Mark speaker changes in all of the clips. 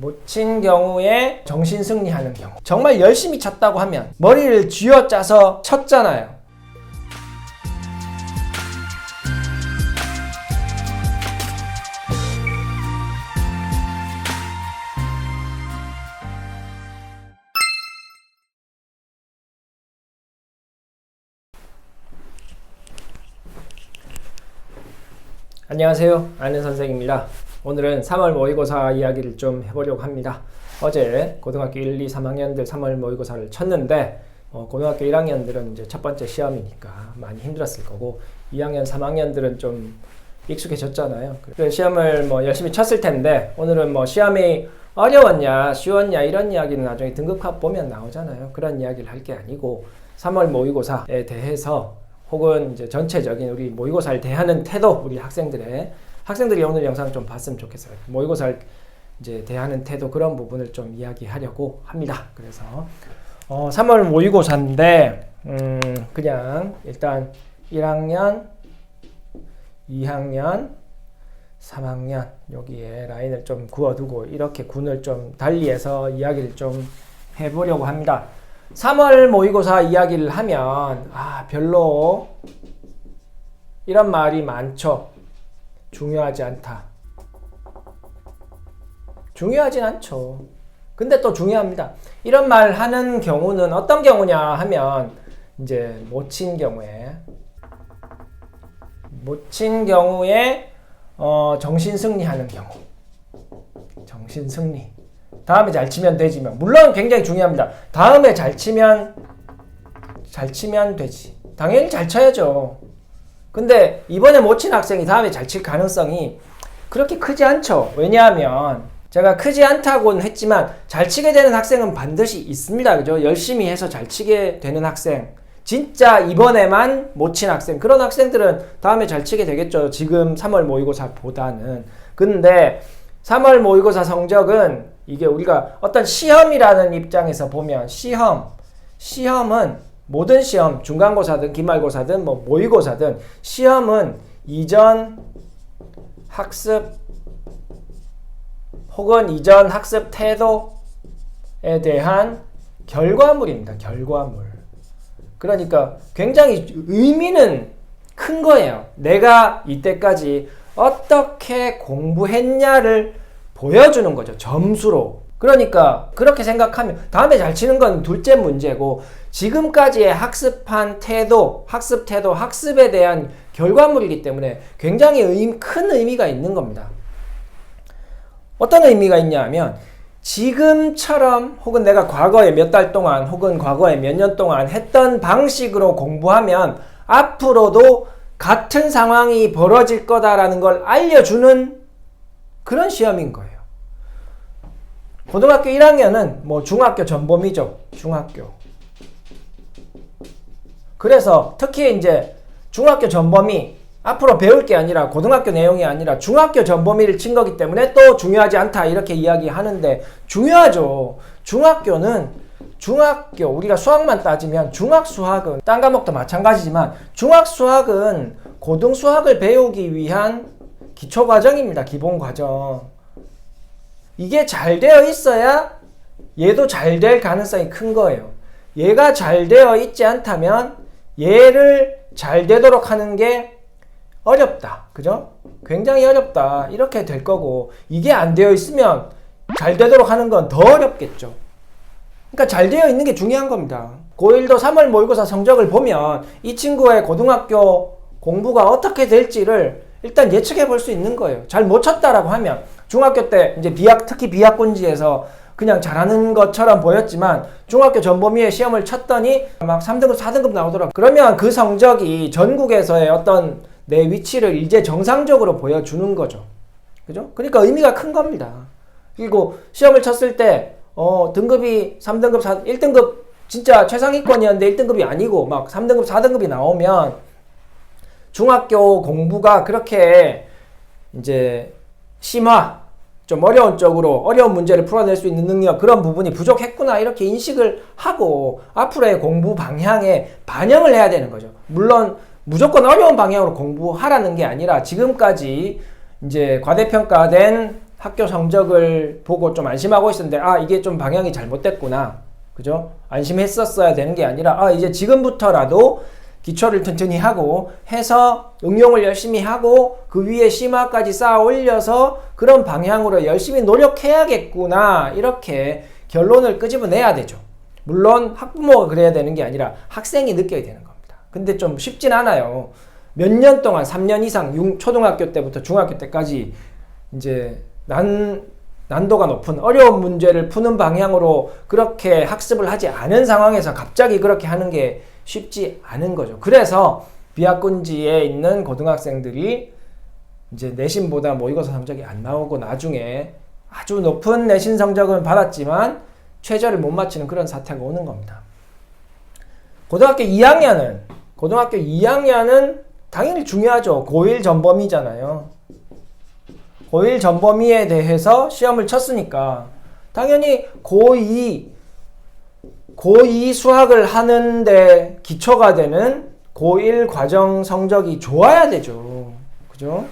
Speaker 1: 못 친 경우에 정신 승리하는 경우. 정말 열심히 쳤다고 하면 머리를 쥐어짜서 쳤잖아요. 안녕하세요, 아는 선생입니다. 오늘은 3월 모의고사 이야기를 좀 해보려고 합니다. 어제 고등학교 1, 2, 3학년들 3월 모의고사를 쳤는데 고등학교 1학년들은 이제 첫 번째 시험이니까 많이 힘들었을 거고 2학년, 3학년들은 좀 익숙해졌잖아요. 그래서 시험을 열심히 쳤을 텐데 오늘은 시험이 어려웠냐, 쉬웠냐 이런 이야기는 나중에 등급합 보면 나오잖아요. 그런 이야기를 할 게 아니고 3월 모의고사에 대해서 혹은 이제 전체적인 우리 모의고사를 대하는 태도, 우리 학생들이 오늘 영상 좀 봤으면 좋겠어요. 모의고사를 이제 대하는 태도 그런 부분을 좀 이야기하려고 합니다. 그래서 3월 모의고사인데 그냥 일단 1학년, 2학년, 3학년 여기에 라인을 좀 그어두고 이렇게 군을 좀 달리해서 이야기를 좀 해보려고 합니다. 3월 모의고사 이야기를 하면 별로 이런 말이 많죠. 중요하지 않다. 중요하진 않죠. 근데 또 중요합니다. 이런 말 하는 경우는 어떤 경우냐 하면 이제 못 친 경우에 정신 승리하는 경우. 정신 승리. 다음에 잘 치면 되지만 물론 굉장히 중요합니다. 다음에 잘 치면 되지. 당연히 잘 쳐야죠. 근데 이번에 못 친 학생이 다음에 잘 칠 가능성이 그렇게 크지 않죠. 왜냐하면 제가 크지 않다고는 했지만 잘 치게 되는 학생은 반드시 있습니다. 그죠? 열심히 해서 잘 치게 되는 학생. 진짜 이번에만 못 친 학생. 그런 학생들은 다음에 잘 치게 되겠죠. 지금 3월 모의고사보다는. 근데 3월 모의고사 성적은 이게 우리가 어떤 시험이라는 입장에서 보면 시험은 모든 시험, 중간고사든 기말고사든 모의고사든 시험은 이전 학습 혹은 이전 학습 태도에 대한 결과물입니다. 결과물. 그러니까 굉장히 의미는 큰 거예요. 내가 이때까지 어떻게 공부했냐를 보여주는 거죠. 점수로. 그러니까 그렇게 생각하면 다음에 잘 치는 건 둘째 문제고 지금까지의 학습한 태도, 학습에 대한 결과물이기 때문에 굉장히 큰 의미가 있는 겁니다. 어떤 의미가 있냐 하면 지금처럼 혹은 내가 과거에 몇 달 동안 혹은 과거에 몇 년 동안 했던 방식으로 공부하면 앞으로도 같은 상황이 벌어질 거다라는 걸 알려주는 그런 시험인 거예요. 고등학교 1학년은 중학교 전범위죠. 중학교. 그래서 특히 이제 중학교 전범위 앞으로 배울 게 아니라 고등학교 내용이 아니라 중학교 전범위를 친 거기 때문에 또 중요하지 않다 이렇게 이야기하는데 중요하죠. 중학교 우리가 수학만 따지면 중학수학은 딴 과목도 마찬가지지만 중학수학은 고등수학을 배우기 위한 기초과정입니다. 기본과정. 이게 잘 되어 있어야 얘도 잘 될 가능성이 큰 거예요. 얘가 잘 되어 있지 않다면 얘를 잘 되도록 하는 게 어렵다. 그죠? 굉장히 어렵다. 이렇게 될 거고 이게 안 되어 있으면 잘 되도록 하는 건 더 어렵겠죠. 그러니까 잘 되어 있는 게 중요한 겁니다. 고1도 3월 모의고사 성적을 보면 이 친구의 고등학교 공부가 어떻게 될지를 일단 예측해 볼 수 있는 거예요. 잘 못 쳤다라고 하면 중학교 때 이제 특히 비학군지에서 그냥 잘하는 것처럼 보였지만 중학교 전범위의 시험을 쳤더니 막 3등급, 4등급 나오더라고요. 그러면 그 성적이 전국에서의 어떤 내 위치를 이제 정상적으로 보여주는 거죠. 그죠? 그러니까 의미가 큰 겁니다. 그리고 시험을 쳤을 때 등급이 3등급, 1등급 진짜 최상위권이었는데 1등급이 아니고 막 3등급, 4등급이 나오면 중학교 공부가 그렇게 이제 좀 어려운 쪽으로 어려운 문제를 풀어낼 수 있는 능력 그런 부분이 부족했구나 이렇게 인식을 하고 앞으로의 공부 방향에 반영을 해야 되는 거죠. 물론 무조건 어려운 방향으로 공부하라는 게 아니라 지금까지 이제 과대평가된 학교 성적을 보고 좀 안심하고 있었는데 아 이게 좀 방향이 잘못됐구나. 그죠? 안심했었어야 되는 게 아니라 아 이제 지금부터라도 기초를 튼튼히 하고 해서 응용을 열심히 하고 그 위에 심화까지 쌓아 올려서 그런 방향으로 열심히 노력해야겠구나. 이렇게 결론을 끄집어내야 되죠. 물론 학부모가 그래야 되는 게 아니라 학생이 느껴야 되는 겁니다. 근데 좀 쉽진 않아요. 몇 년 동안 3년 이상 초등학교 때부터 중학교 때까지 이제 난도가 높은 어려운 문제를 푸는 방향으로 그렇게 학습을 하지 않은 상황에서 갑자기 그렇게 하는 게 쉽지 않은 거죠. 그래서 비학군지에 있는 고등학생들이 이제 내신보다 모의고사 성적이 안 나오고 나중에 아주 높은 내신 성적은 받았지만 최저를 못 맞추는 그런 사태가 오는 겁니다. 고등학교 2학년은 당연히 중요하죠. 고1 전범위잖아요. 고1 전범위에 대해서 시험을 쳤으니까 당연히 고2 수학을 하는데 기초가 되는 고1 과정 성적이 좋아야 되죠. 그죠?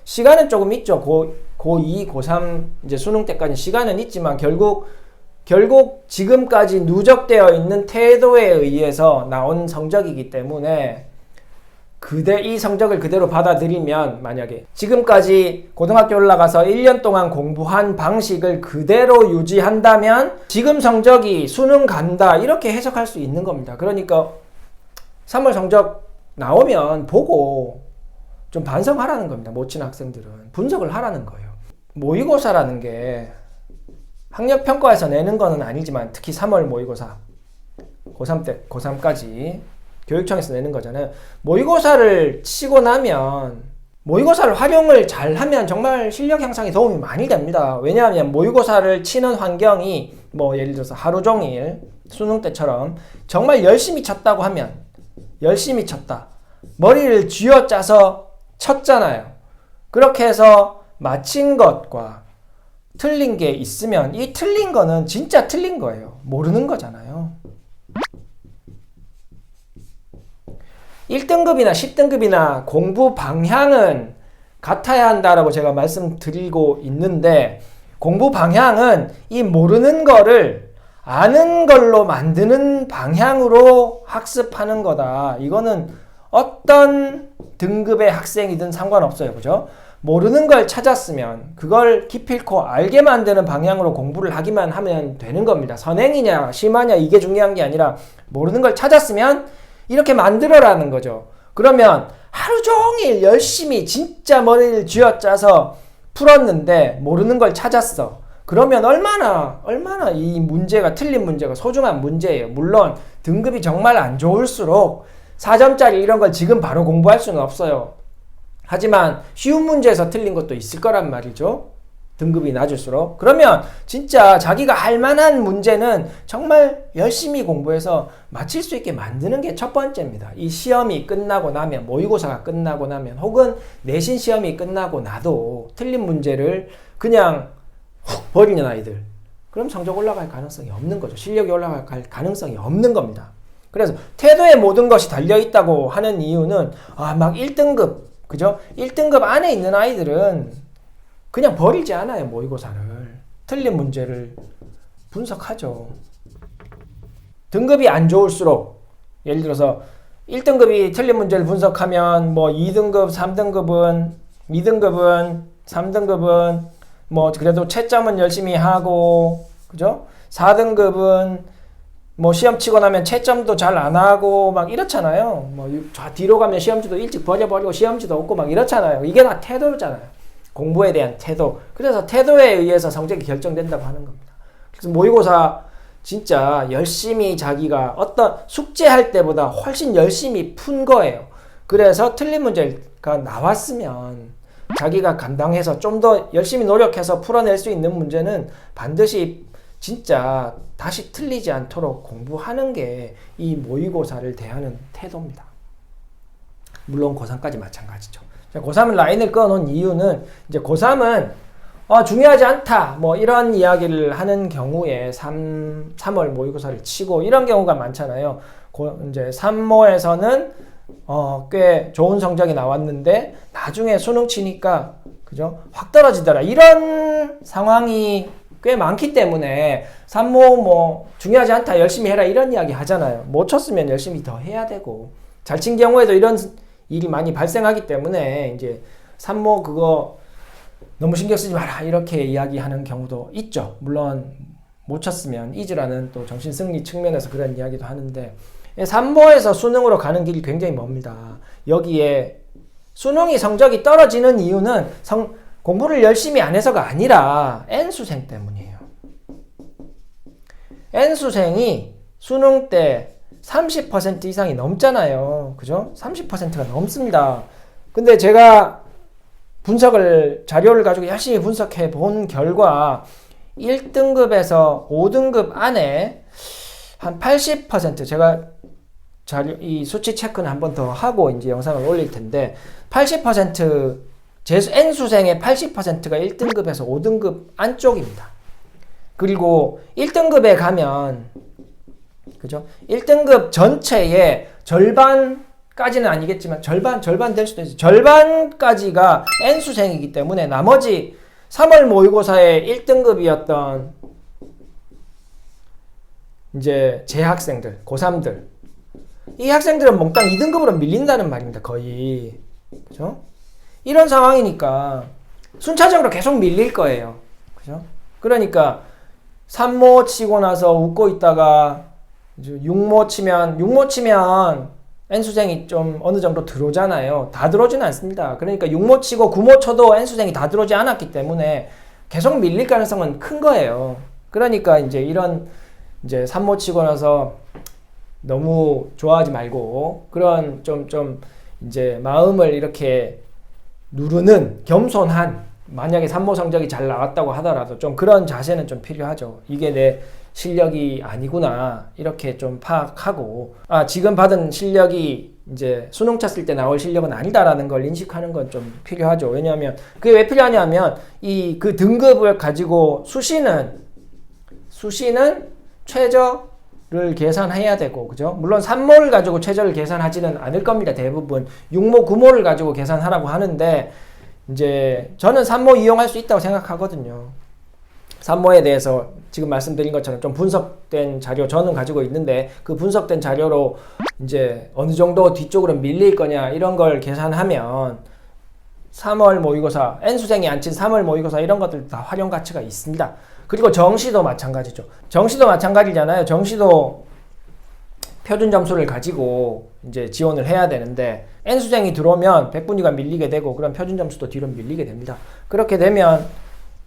Speaker 1: 시간은 조금 있죠. 고2, 고3 이제 수능 때까지 시간은 있지만 결국 지금까지 누적되어 있는 태도에 의해서 나온 성적이기 때문에 이 성적을 그대로 받아들이면 만약에 지금까지 고등학교 올라가서 1년 동안 공부한 방식을 그대로 유지한다면 지금 성적이 수능 간다 이렇게 해석할 수 있는 겁니다. 그러니까 3월 성적 나오면 보고 좀 반성하라는 겁니다. 못 친 학생들은 분석을 하라는 거예요. 모의고사라는 게 학력평가에서 내는 거는 아니지만 특히 3월 모의고사 고3 때 고3까지 교육청에서 내는 거잖아요. 모의고사를 치고 나면 모의고사를 활용을 잘하면 정말 실력 향상에 도움이 많이 됩니다. 왜냐하면 모의고사를 치는 환경이 뭐 예를 들어서 하루 종일 수능 때처럼 정말 열심히 쳤다고 하면 열심히 쳤다. 머리를 쥐어짜서 쳤잖아요. 그렇게 해서 맞힌 것과 틀린 게 있으면 이 틀린 거는 진짜 틀린 거예요. 모르는 거잖아요. 1등급이나 10등급이나 공부 방향은 같아야 한다라고 제가 말씀드리고 있는데 공부 방향은 이 모르는 거를 아는 걸로 만드는 방향으로 학습하는 거다. 이거는 어떤 등급의 학생이든 상관없어요. 그죠? 모르는 걸 찾았으면 그걸 기필코 알게 만드는 방향으로 공부를 하기만 하면 되는 겁니다. 선행이냐 심하냐 이게 중요한 게 아니라 모르는 걸 찾았으면 이렇게 만들어라는 거죠. 그러면 하루 종일 열심히 진짜 머리를 쥐어짜서 풀었는데 모르는 걸 찾았어. 그러면 얼마나 이 문제가 틀린 문제가 소중한 문제예요. 물론 등급이 정말 안 좋을수록 4점짜리 이런 걸 지금 바로 공부할 수는 없어요. 하지만 쉬운 문제에서 틀린 것도 있을 거란 말이죠. 등급이 낮을수록. 그러면 진짜 자기가 할 만한 문제는 정말 열심히 공부해서 맞힐 수 있게 만드는 게 첫 번째입니다. 이 시험이 끝나고 나면, 모의고사가 끝나고 나면, 혹은 내신 시험이 끝나고 나도 틀린 문제를 그냥 훅 버리는 아이들. 그럼 성적 올라갈 가능성이 없는 거죠. 실력이 올라갈 가능성이 없는 겁니다. 그래서 태도에 모든 것이 달려있다고 하는 이유는 막 1등급, 그죠? 1등급 안에 있는 아이들은 그냥 버리지 않아요. 모의고사를. 틀린 문제를 분석하죠. 등급이 안 좋을수록 예를 들어서 1등급이 틀린 문제를 분석하면 뭐 2등급, 2등급은 3등급은 뭐 그래도 채점은 열심히 하고 그죠? 4등급은 뭐 시험 치고 나면 채점도 잘 안 하고 막 이렇잖아요. 뭐 뒤로 가면 시험지도 일찍 버려버리고 시험지도 없고 막 이렇잖아요. 이게 다 태도잖아요. 공부에 대한 태도. 그래서 태도에 의해서 성적이 결정된다고 하는 겁니다. 그래서 모의고사 진짜 열심히 자기가 어떤 숙제할 때보다 훨씬 열심히 푼 거예요. 그래서 틀린 문제가 나왔으면 자기가 감당해서 좀 더 열심히 노력해서 풀어낼 수 있는 문제는 반드시 진짜 다시 틀리지 않도록 공부하는 게 이 모의고사를 대하는 태도입니다. 물론 고3까지 마찬가지죠. 고3은 라인을 꺼놓은 이유는 이제 고3은 중요하지 않다 뭐 이런 이야기를 하는 경우에 3월 모의고사를 치고 이런 경우가 많잖아요. 이제 3모에서는 꽤 좋은 성적이 나왔는데 나중에 수능 치니까 그죠? 확 떨어지더라. 이런 상황이 꽤 많기 때문에 산모 뭐 중요하지 않다. 열심히 해라. 이런 이야기 하잖아요. 못 쳤으면 열심히 더 해야 되고. 잘 친 경우에도 이런 일이 많이 발생하기 때문에 이제 산모 그거 너무 신경 쓰지 마라. 이렇게 이야기하는 경우도 있죠. 물론 못 쳤으면 잊으라는 또 정신승리 측면에서 그런 이야기도 하는데 산모에서 수능으로 가는 길이 굉장히 멉니다. 여기에 수능이 성적이 떨어지는 이유는 공부를 열심히 안 해서가 아니라 N수생 때문이에요. N수생이 수능 때 30% 이상이 넘잖아요. 그죠? 30%가 넘습니다. 근데 제가 자료를 가지고 열심히 분석해 본 결과 1등급에서 5등급 안에 한 80% 제가 이 수치 체크는 한 번 더 하고 이제 영상을 올릴 텐데 80% N수생의 80%가 1등급에서 5등급 안쪽입니다. 그리고 1등급에 가면 그죠? 1등급 전체의 절반까지는 아니겠지만 절반 될 수도 있어요. 절반까지가 N수생이기 때문에 나머지 3월 모의고사의 1등급이었던 이제 재학생들, 고3들 이 학생들은 몽땅 2등급으로 밀린다는 말입니다. 거의. 그죠? 이런 상황이니까 순차적으로 계속 밀릴 거예요. 그죠? 그러니까 3모 치고 나서 웃고 있다가 6모 치면 N수생이 좀 어느 정도 들어오잖아요. 다 들어오지는 않습니다. 그러니까 6모 치고 9모 쳐도 N수생이 다 들어오지 않았기 때문에 계속 밀릴 가능성은 큰 거예요. 그러니까 이제 이런 이제 3모 치고 나서 너무 좋아하지 말고 그런 좀 이제 마음을 이렇게 누르는 겸손한 만약에 3모 성적이 잘 나왔다고 하더라도 좀 그런 자세는 좀 필요하죠. 이게 내 실력이 아니구나 이렇게 좀 파악하고 지금 받은 실력이 이제 수능 쳤을 때 나올 실력은 아니다라는 걸 인식하는 건 좀 필요하죠. 왜냐하면 그게 왜 필요하냐면 그 등급을 가지고 수시는 최저를 계산해야 되고 그죠? 물론 3모를 가지고 최저를 계산하지는 않을 겁니다. 대부분 6모, 9모를 가지고 계산하라고 하는데 이제 저는 3모 이용할 수 있다고 생각하거든요. 3모에 대해서 지금 말씀드린 것처럼 좀 분석된 자료 저는 가지고 있는데 그 분석된 자료로 이제 어느 정도 뒤쪽으로 밀릴 거냐 이런 걸 계산하면 3월 모의고사, N수생이 안 친 3월 모의고사 이런 것들 다 활용 가치가 있습니다. 그리고 정시도 마찬가지죠. 정시도 마찬가지잖아요. 정시도 표준 점수를 가지고 이제 지원을 해야 되는데 N수생이 들어오면 100분위가 밀리게 되고 그럼 표준 점수도 뒤로 밀리게 됩니다. 그렇게 되면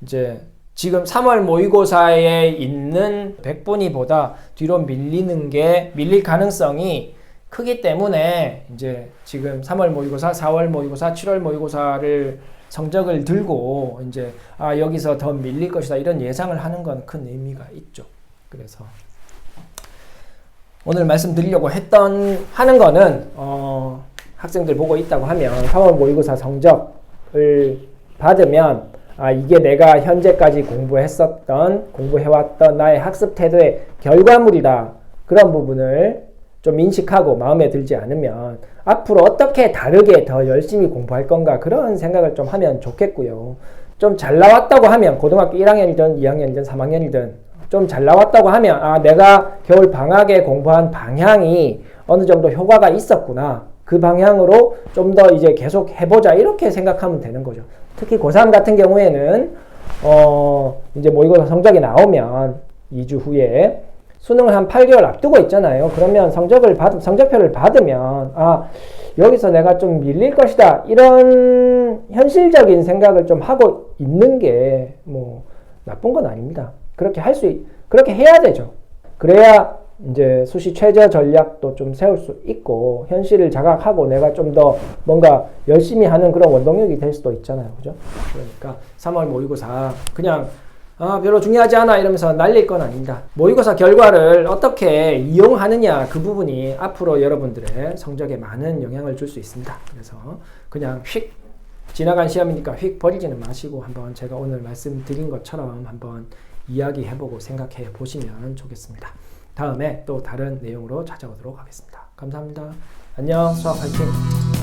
Speaker 1: 이제 지금 3월 모의고사에 있는 100분위보다 뒤로 밀릴 가능성이 크기 때문에 이제 지금 3월 모의고사, 4월 모의고사, 7월 모의고사를 성적을 들고 이제 여기서 더 밀릴 것이다 이런 예상을 하는 건 큰 의미가 있죠. 그래서 오늘 말씀드리려고 하는 거는 학생들 보고 있다고 하면 3월 모의고사 성적을 받으면 이게 내가 현재까지 공부해왔던 나의 학습 태도의 결과물이다. 그런 부분을 좀 인식하고 마음에 들지 않으면 앞으로 어떻게 다르게 더 열심히 공부할 건가 그런 생각을 좀 하면 좋겠고요. 좀 잘 나왔다고 하면 고등학교 1학년이든 2학년이든 3학년이든 좀 잘 나왔다고 하면 내가 겨울 방학에 공부한 방향이 어느 정도 효과가 있었구나. 그 방향으로 좀 더 이제 계속 해보자 이렇게 생각하면 되는 거죠. 특히 고3 같은 경우에는 이제 모의고사 성적이 나오면 2주 후에 수능을 한 8개월 앞두고 있잖아요. 그러면 성적표를 받으면 여기서 내가 좀 밀릴 것이다 이런 현실적인 생각을 좀 하고 있는 게 뭐 나쁜 건 아닙니다. 그렇게 해야 되죠. 그래야 이제 수시 최저 전략도 좀 세울 수 있고 현실을 자각하고 내가 좀 더 뭔가 열심히 하는 그런 원동력이 될 수도 있잖아요. 그죠? 그러니까 3월 모의고사 그냥 별로 중요하지 않아 이러면서 날릴 건 아닙니다. 모의고사 결과를 어떻게 이용하느냐 그 부분이 앞으로 여러분들의 성적에 많은 영향을 줄 수 있습니다. 그래서 그냥 휙 지나간 시험이니까 휙 버리지는 마시고 한번 제가 오늘 말씀드린 것처럼 한번 이야기해보고 생각해 보시면 좋겠습니다. 다음에 또 다른 내용으로 찾아오도록 하겠습니다. 감사합니다. 안녕. 수학 화이팅!